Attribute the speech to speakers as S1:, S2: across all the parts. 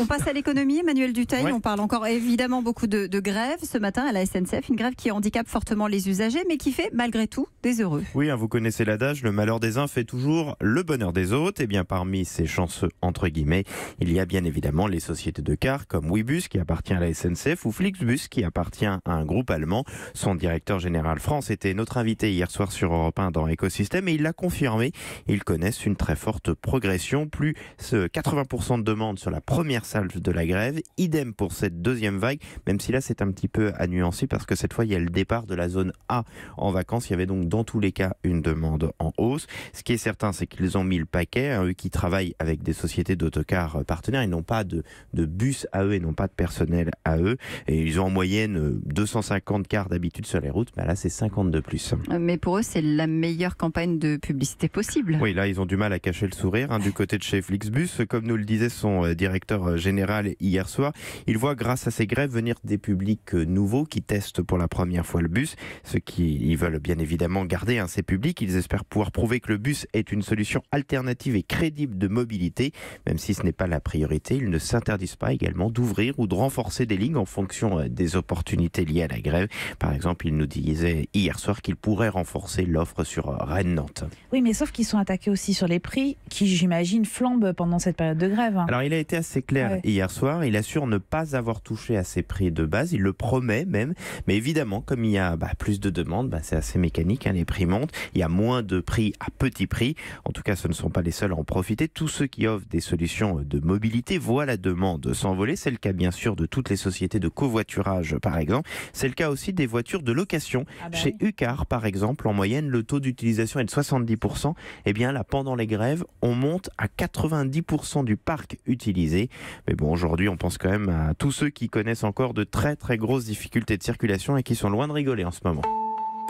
S1: On passe à l'économie, Emmanuel Dutheil.
S2: Ouais.
S1: On parle encore évidemment beaucoup de grève ce matin à la SNCF. Une grève qui handicape fortement les usagers, mais qui fait malgré tout des heureux.
S2: Oui, vous connaissez l'adage, le malheur des uns fait toujours le bonheur des autres. Et bien parmi ces chanceux, entre guillemets, il y a bien évidemment les sociétés de cars comme Ouibus qui appartient à la SNCF ou Flixbus qui appartient à un groupe allemand. Son directeur général France était notre invité hier soir sur Europe 1 dans Écosystème et il l'a confirmé. Ils connaissent une très forte progression, plus 80% de demandes sur la première salve de la grève. Idem pour cette deuxième vague, même si là c'est un petit peu à nuancer parce que cette fois il y a le départ de la zone A en vacances. Il y avait donc dans tous les cas une demande en hausse. Ce qui est certain, c'est qu'ils ont mis le paquet. Eux qui travaillent avec des sociétés d'autocars partenaires, ils n'ont pas de bus à eux et n'ont pas de personnel à eux. Et ils ont en moyenne 250 cars d'habitude sur les routes. Mais là c'est 50 de plus.
S1: Mais pour eux, c'est la meilleure campagne de publicité possible.
S2: Oui, là ils ont du mal à cacher le sourire du côté de chez Flixbus. Comme nous le disait son directeur général hier soir, il voit grâce à ces grèves venir des publics nouveaux qui testent pour la première fois le bus. Ceux qui ils veulent bien évidemment garder ces publics. Ils espèrent pouvoir prouver que le bus est une solution alternative et crédible de mobilité. Même si ce n'est pas la priorité, ils ne s'interdisent pas également d'ouvrir ou de renforcer des lignes en fonction des opportunités liées à la grève. Par exemple, il nous disait hier soir qu'il pourrait renforcer l'offre sur Rennes-Nantes.
S3: Oui, mais sauf qu'ils sont attaqués aussi sur les prix qui, j'imagine, flambent pendant cette période de grève.
S2: Alors, il a été assez clair hier soir. Il assure ne pas avoir touché à ses prix de base. Il le promet même. Mais évidemment, comme il y a plus de demandes, c'est assez mécanique. Les prix montent. Il y a moins de prix à petit prix. En tout cas, ce ne sont pas les seuls à en profiter. Tous ceux qui offrent des solutions de mobilité voient la demande s'envoler. C'est le cas, bien sûr, de toutes les sociétés de covoiturage, par exemple. C'est le cas aussi des voitures de location. Chez Ucar, par exemple, en moyenne, le taux d'utilisation est de 70%. Eh bien, là, pendant les grèves, on monte à 90% du parc utilisé. Mais bon, aujourd'hui, on pense quand même à tous ceux qui connaissent encore de très, très grosses difficultés de circulation et qui sont loin de rigoler en ce moment.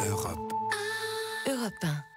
S4: Europe 1.